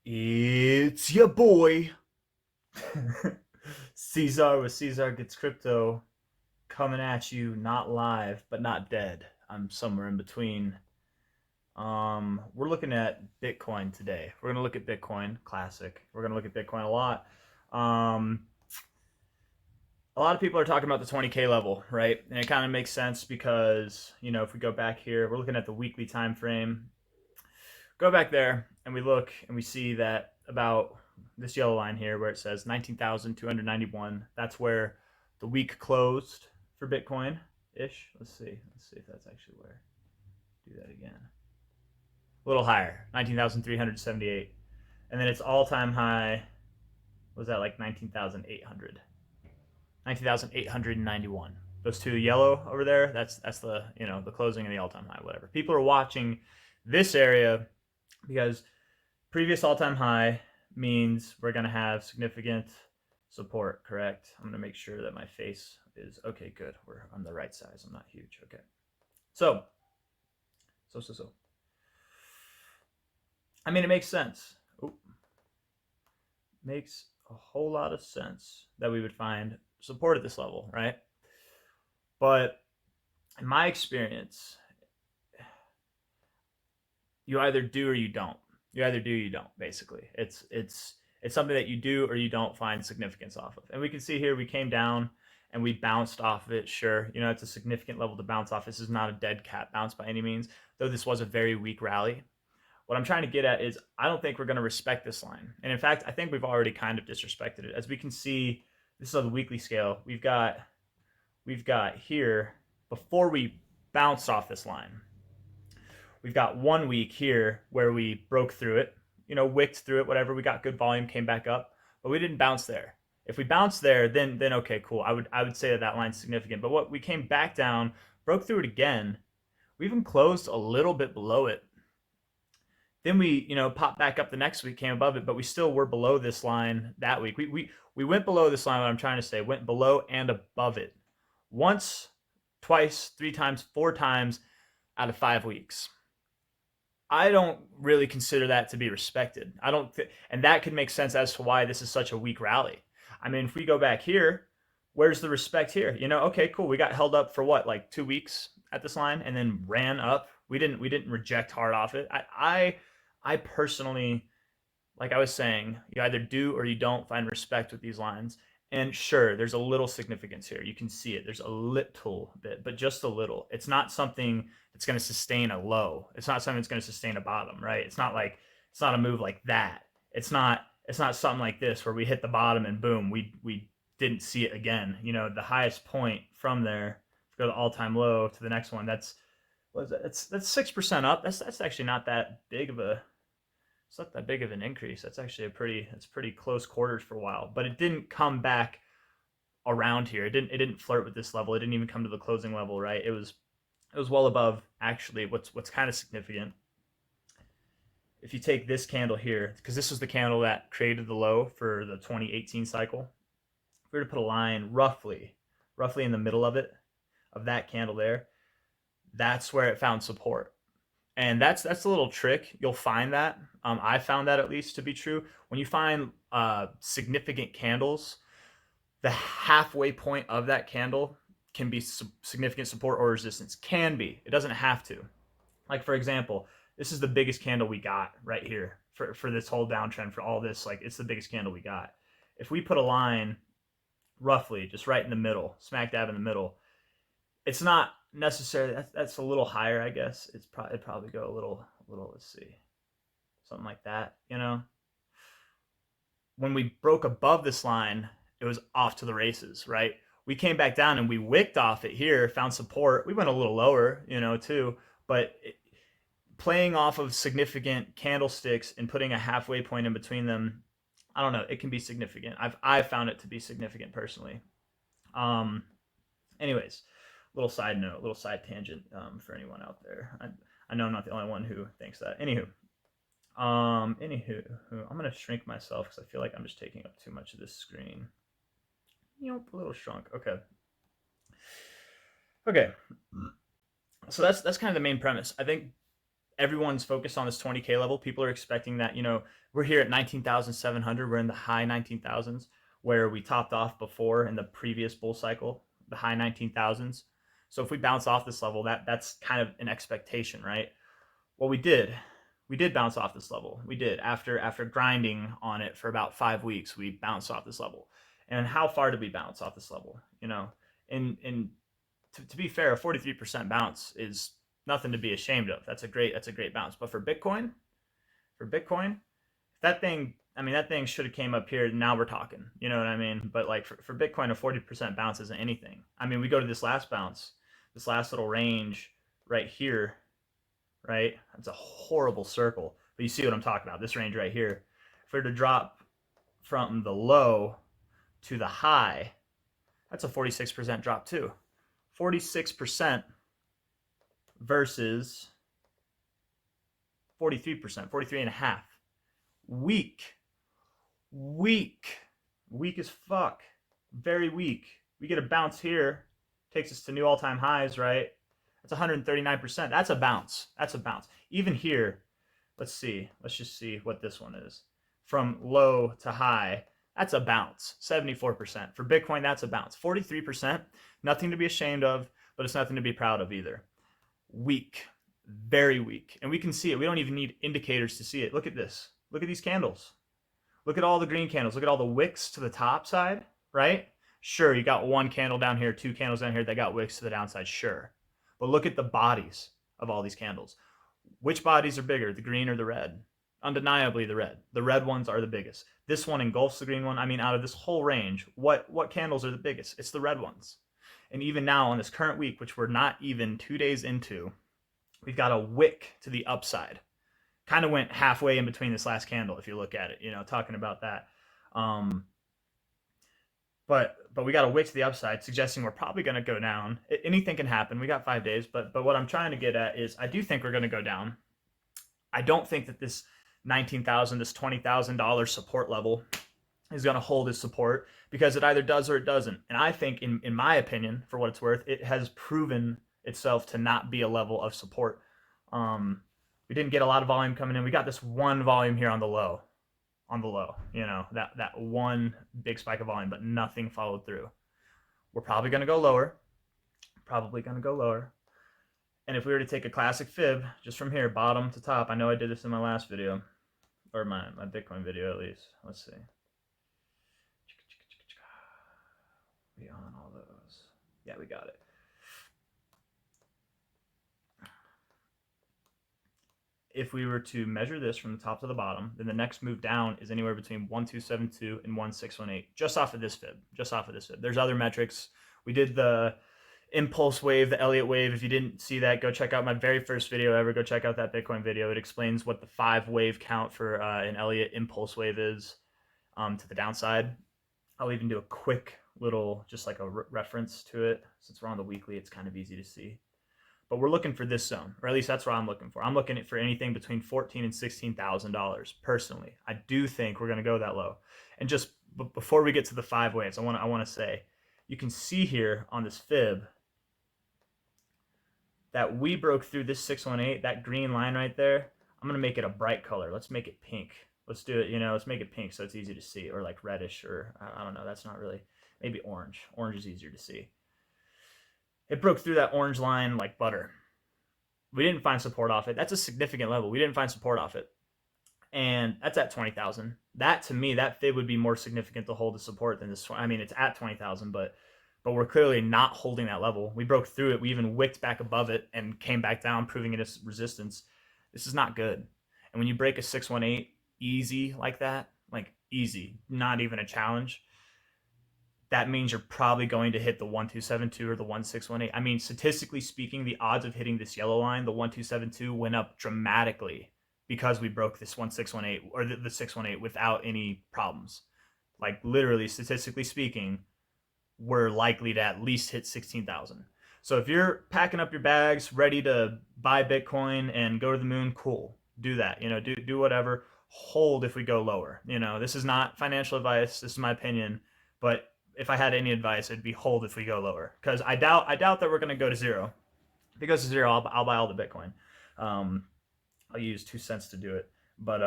It's your boy, C-Zar with C-Zar Gets Crypto, coming at you, not live, but not dead. I'm somewhere in between. We're looking at Bitcoin today. We're gonna look at Bitcoin, classic. We're gonna look at Bitcoin a lot. Um, a lot of people are talking about the 20K level, right? And it kind of makes sense because if we go back here, we're looking at the weekly time frame. Go back there and we look and we see that about this yellow line here where it says 19,291. That's where the week closed for Bitcoin ish. Let's see if that's actually where. Do that again. A little higher, 19,378. And then its all-time high was at like 19,800. 19,891. Those two yellow over there, that's the, the closing and the all-time high, whatever. People are watching this area because previous all-time high means we're going to have significant support, correct? I'm going to make sure that my face is okay. Good. We're on the right size. I'm not huge. Okay. So. I mean, it makes sense. Makes a whole lot of sense that we would find support at this level, right? But in my experience, you either do or you don't. You either do or you don't, basically. It's something that you do or you don't find significance off of. And we can see here we came down and we bounced off of it. Sure, it's a significant level to bounce off. This is not a dead cat bounce by any means, though this was a very weak rally. What I'm trying to get at is I don't think we're going to respect this line. And in fact, I think we've already kind of disrespected it. As we can see, this is on the weekly scale. We've got here, before we bounced off this line, we've got 1 week here where we broke through it, wicked through it, whatever. We got good volume, came back up, but we didn't bounce there. If we bounce there, then okay, cool. I would say that line's significant. But what we came back down, broke through it again. We even closed a little bit below it. Then we, popped back up the next week, came above it, but we still were below this line that week. We went below this line, what I'm trying to say, went below and above it. Once, twice, 3 times, 4 times out of 5 weeks. I don't really consider that to be respected. And that could make sense as to why this is such a weak rally. I mean, if we go back here, where's the respect here? Okay, cool. We got held up for what, like 2 weeks at this line, and then ran up. We didn't reject hard off it. I personally, like I was saying, you either do or you don't find respect with these lines. And sure, there's a little significance here. You can see it. There's a little bit, but just a little. It's not something that's going to sustain a low. It's not something that's going to sustain a bottom, right? It's not a move like that. It's not something like this where we hit the bottom and boom, we didn't see it again. The highest point from there, go to the all-time low to the next one. That's 6% up. That's actually not that big of a. It's not that big of an increase. That's actually pretty close quarters for a while. But it didn't come back around here. It didn't flirt with this level. It didn't even come to the closing level, right? It was well above actually what's kind of significant. If you take this candle here, because this was the candle that created the low for the 2018 cycle, if we were to put a line roughly in the middle of that candle there, that's where it found support. And that's a little trick. You'll find that. I found that at least to be true. When you find significant candles, the halfway point of that candle can be significant support or resistance. Can be. It doesn't have to. Like, for example, this is the biggest candle we got right here for this whole downtrend, for all this. Like, it's the biggest candle we got. If we put a line roughly just right in the middle, smack dab in the middle, it's not necessarily, that's a little higher, I guess. It'd probably go a little, let's see, something like that. When we broke above this line, it was off to the races, right? We came back down and we wicked off it here, found support. We went a little lower, too, but playing off of significant candlesticks and putting a halfway point in between them, I don't know, it can be significant. I've found it to be significant personally. Anyways, little side note, little side tangent for anyone out there. I know I'm not the only one who thinks that. Anywho, I'm gonna shrink myself because I feel like I'm just taking up too much of this screen. A little shrunk. Okay. So that's kind of the main premise. I think everyone's focused on this 20K level. People are expecting that, you know, we're here at 19,700. We're in the high 19,000s where we topped off before in the previous bull cycle, the high 19,000s. So if we bounce off this level, that's kind of an expectation, right? Well, we did bounce off this level. We did after grinding on it for about 5 weeks. We bounced off this level. And how far did we bounce off this level? You know, and to be fair, a 43% bounce is nothing to be ashamed of. That's a great bounce. But for Bitcoin, that thing, I mean, that thing should have came up here. Now we're talking. You know what I mean? But like for Bitcoin, a 40% bounce isn't anything. I mean, we go to this last bounce, this last little range right here, right? That's a horrible circle. But you see what I'm talking about, this range right here. If we were to drop from the low to the high, that's a 46% drop too. 46% versus 43%, 43.5. Weak as fuck. Very weak. We get a bounce here, takes us to new all-time highs, right? That's 139%. That's a bounce. Even here, let's just see what this one is. From low to high, that's a bounce. 74%. For Bitcoin, that's a bounce. 43%, nothing to be ashamed of, but it's nothing to be proud of either. Weak, very weak. And we can see it. We don't even need indicators to see it. Look at this. Look at these candles. Look at all the green candles. Look at all the wicks to the top side, right? Sure, you got one candle down here, two candles down here that got wicks to the downside, sure. But look at the bodies of all these candles. Which bodies are bigger, the green or the red? Undeniably the red. The red ones are the biggest. This one engulfs the green one. I mean, out of this whole range, what candles are the biggest? It's the red ones. And even now on this current week, which we're not even 2 days into, we've got a wick to the upside. Kind of went halfway in between this last candle, if you look at it, you know, talking about that. But we got a wick to the upside, suggesting we're probably going to go down. Anything can happen. We got 5 days, but what I'm trying to get at is I do think we're going to go down. I don't think that this 19,000, this $20,000 support level is going to hold its support, because it either does or it doesn't. And I think, in my opinion, for what it's worth, it has proven itself to not be a level of support. We didn't get a lot of volume coming in. We got this one volume here on the low, you know, that one big spike of volume, but nothing followed through. We're probably going to go lower. And if we were to take a classic fib, just from here, bottom to top, I know I did this in my last video, or my Bitcoin video at least. Let's see. We on all those? Yeah, we got it. If we were to measure this from the top to the bottom, then the next move down is anywhere between 1272 and 1618, just off of this fib. There's other metrics. We did the impulse wave, the Elliott wave. If you didn't see that, go check out my very first video ever. Go check out that Bitcoin video. It explains what the 5 wave count for an Elliott impulse wave is to the downside. I'll even do a quick little, just like a reference to it. Since we're on the weekly, it's kind of easy to see. But we're looking for this zone, or at least that's what I'm looking for. I'm looking for anything between $14,000 and $16,000 personally. I do think we're going to go that low. And just before we get to the 5 waves, I want to say, you can see here on this fib that we broke through this 618, that green line right there. I'm going to make it a bright color. Let's make it pink. Let's do it, you know, let's make it pink so it's easy to see, or like reddish, or I don't know, that's not really, maybe orange. Orange is easier to see. It broke through that orange line like butter. We didn't find support off it. That's a significant level. We didn't find support off it. And that's at 20,000. That, to me, that fib would be more significant to hold the support than this. I mean, it's at 20,000, but we're clearly not holding that level. We broke through it. We even wicked back above it and came back down, proving it as resistance. This is not good. And when you break a 618 easy like that, like easy, not even a challenge, that means you're probably going to hit the 1272 or the 1618. I mean, statistically speaking, the odds of hitting this yellow line, the 1272, went up dramatically because we broke this 1618 or the 618 without any problems. Like literally, statistically speaking, we're likely to at least hit 16,000. So if you're packing up your bags, ready to buy Bitcoin and go to the moon, cool. Do that. You know, do whatever. Hold if we go lower. You know, this is not financial advice. This is my opinion, but if I had any advice, it'd be hold if we go lower, because I doubt that we're going to go to zero. If it goes to zero, I'll buy all the Bitcoin. I'll use 2 cents to do it. But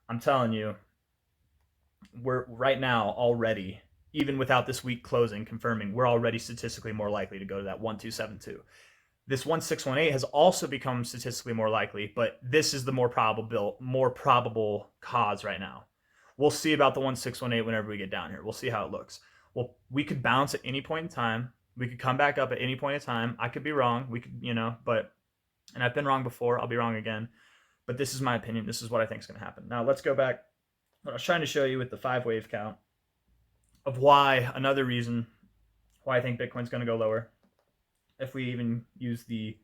I'm telling you, we're right now already, even without this week closing confirming, we're already statistically more likely to go to that 1272. This 1618 has also become statistically more likely, but this is the more probable cause right now. We'll see about the 1618 whenever we get down here. We'll see how it looks. Well, we could bounce at any point in time. We could come back up at any point in time. I could be wrong. We could, but and I've been wrong before. I'll be wrong again. But this is my opinion. This is what I think is going to happen. Now let's go back. What I was trying to show you with the 5 wave count of why, another reason why I think Bitcoin's going to go lower. If we even use the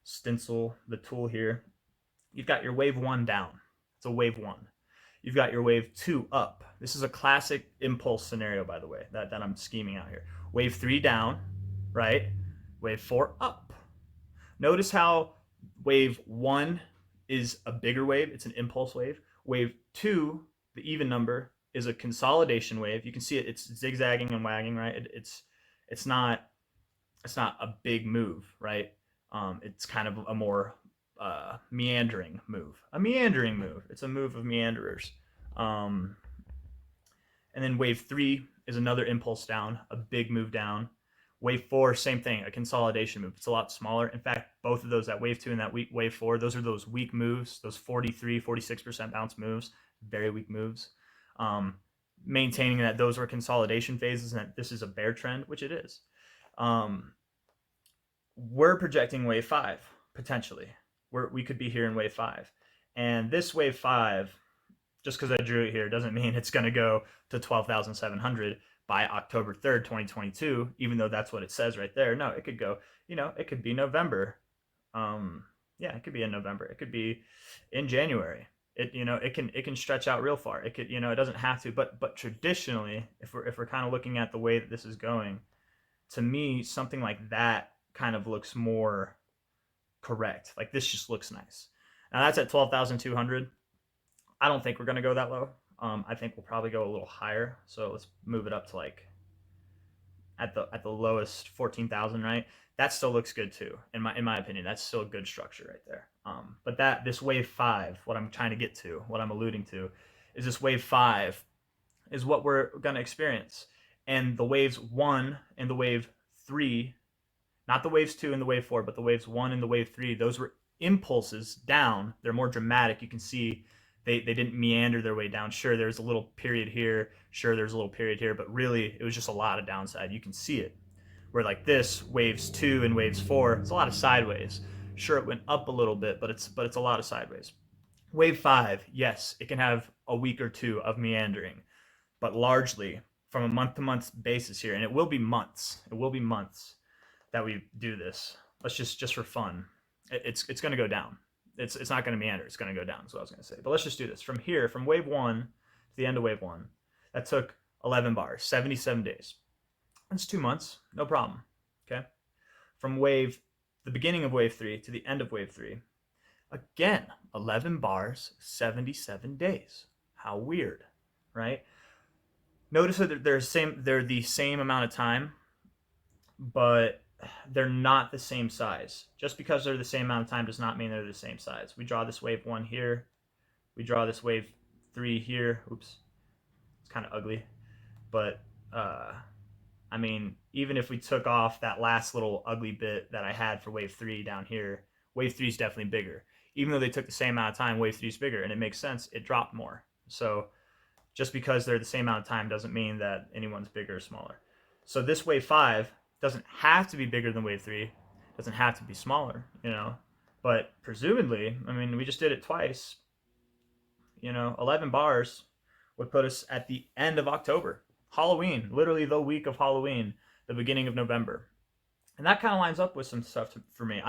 stencil, the tool here, you've got your wave 1 down. It's a wave 1. You've got your wave 2 up. This is a classic impulse scenario, by the way, that I'm scheming out here. Wave 3 down, right? Wave 4 up. Notice how wave 1 is a bigger wave. It's an impulse wave. Wave 2, the even number, is a consolidation wave. You can see it. It's zigzagging and wagging, right? It's not a big move, right? It's kind of a more meandering move. A meandering move. It's a move of meanderers. And then wave 3 is another impulse down, a big move down. Wave 4, same thing, a consolidation move. It's a lot smaller. In fact, both of those, that wave 2 and that wave 4, those are those weak moves, those 43, 46% bounce moves, very weak moves. Maintaining that those were consolidation phases and that this is a bear trend, which it is. We're projecting wave 5, potentially. We could be here in wave 5. And this wave 5, just because I drew it here, doesn't mean it's going to go to 12,700 by October 3rd, 2022, even though that's what it says right there. No, it could go, it could be November. It could be in November. It could be in January. It can stretch out real far. It could, it doesn't have to, but traditionally, if we're kind of looking at the way that this is going, to me, something like that kind of looks more correct. Like this just looks nice. Now that's at 12,200. I don't think we're going to go that low. I think we'll probably go a little higher. So let's move it up to like at the lowest 14,000, right? That still looks good too. In my opinion, that's still a good structure right there. But this wave 5, what I'm trying to get to, what I'm alluding to, is this wave 5 is what we're going to experience. And the waves 1 and the wave 3, not the waves 2 and the wave 4, but the waves 1 and the wave 3, those were impulses down. They're more dramatic. You can see they didn't meander their way down. Sure, there's a little period here. Sure, there's a little period here. But really, it was just a lot of downside. You can see it. Where like this, waves 2 and waves 4, it's a lot of sideways. Sure, it went up a little bit, but it's a lot of sideways. Wave 5, yes, it can have a week or two of meandering. But largely, from a month-to-month basis here, and it will be months. It will be months that we do this. Let's just for fun. It's going to go down. It's not going to meander. It's going to go down. Is what I was going to say. But let's just do this from here, from wave 1 to the end of wave 1. That took 11 bars, 77 days. That's 2 months, no problem. Okay. From the beginning of wave 3 to the end of wave 3, again, 11 bars, 77 days. How weird, right? Notice that they're the same amount of time, but they're not the same size. Just because they're the same amount of time does not mean they're the same size. We draw this wave 1 here. We draw this wave 3 here. Oops. It's kind of ugly. But, I mean, even if we took off that last little ugly bit that I had for wave 3 down here, wave 3 is definitely bigger. Even though they took the same amount of time, wave 3 is bigger, and it makes sense. It dropped more. So just because they're the same amount of time doesn't mean that anyone's bigger or smaller. So this wave 5 doesn't have to be bigger than wave 3, doesn't have to be smaller, but presumably, I mean, we just did it twice. 11 bars would put us at the end of October, Halloween, literally the week of Halloween, the beginning of November. And that kind of lines up with some stuff for me.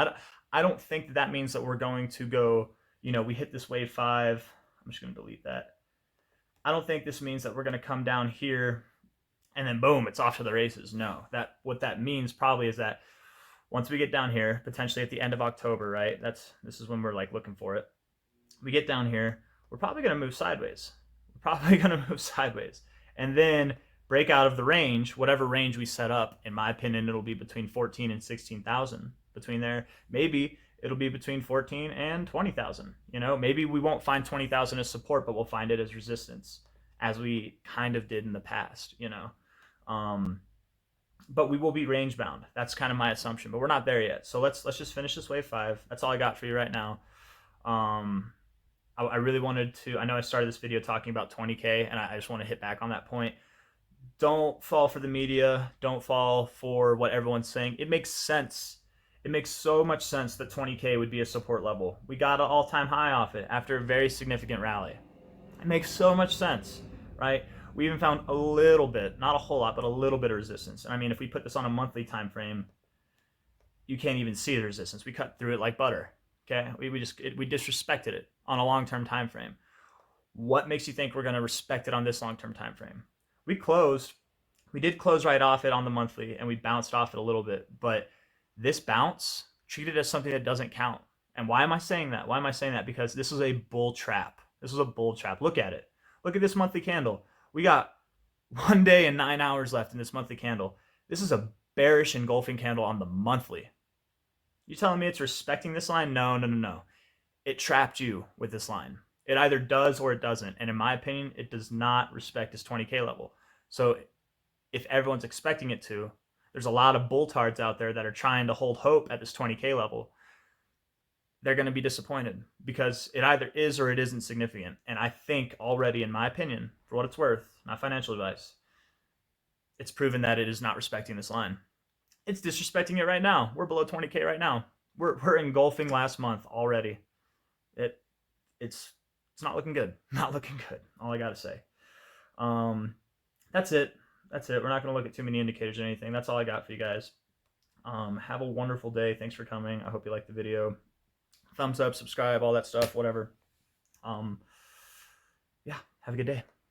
I don't think that means that we're going to go, we hit this wave 5. I'm just going to delete that. I don't think this means that we're going to come down here and then boom, it's off to the races. No, what that means probably is that once we get down here, potentially at the end of October, right? This is when we're like looking for it. We get down here, we're probably going to move sideways. And then break out of the range, whatever range we set up. In my opinion, it'll be between 14 and 16,000 between there. Maybe it'll be between 14 and 20,000. You know, maybe we won't find 20,000 as support, but we'll find it as resistance, as we kind of did in the past, you know. But we will be range bound. That's kind of my assumption, but we're not there yet. So let's just finish this wave 5. That's all I got for you right now. I really wanted to, I know I started this video talking about 20K, and I just want to hit back on that point. Don't fall for the media. Don't fall for what everyone's saying. It makes sense. It makes so much sense that 20K would be a support level. We got an all-time high off it after a very significant rally. It makes so much sense, right? We even found a little bit, not a whole lot, but a little bit of resistance. And I mean, if we put this on a monthly time frame, you can't even see the resistance. We cut through it like butter. Okay, we disrespected it on a long-term time frame. What makes you think we're going to respect it on this long-term time frame? We did close right off it on the monthly, and we bounced off it a little bit, but this bounce, treat it as something that doesn't count. And why am I saying that? Why am I saying that? Because this is a bull trap. This is a bull trap. Look at it. Look at this monthly candle. We got 1 day and 9 hours left in this monthly candle. This is a bearish engulfing candle on the monthly. You telling me it's respecting this line? No. It trapped you with this line. It either does or it doesn't. And in my opinion, it does not respect this 20K level. So if everyone's expecting it to, there's a lot of bulltards out there that are trying to hold hope at this 20K level. They're going to be disappointed because it either is or it isn't significant. And I think already, in my opinion, for what it's worth, not financial advice, it's proven that it is not respecting this line. It's disrespecting it right now. We're below 20K right now. We're engulfing last month already. It's not looking good. Not looking good. All I gotta say. That's it. We're not gonna look at too many indicators or anything. That's all I got for you guys. Have a wonderful day. Thanks for coming. I hope you liked the video. Thumbs up, subscribe, all that stuff, whatever. Yeah, have a good day.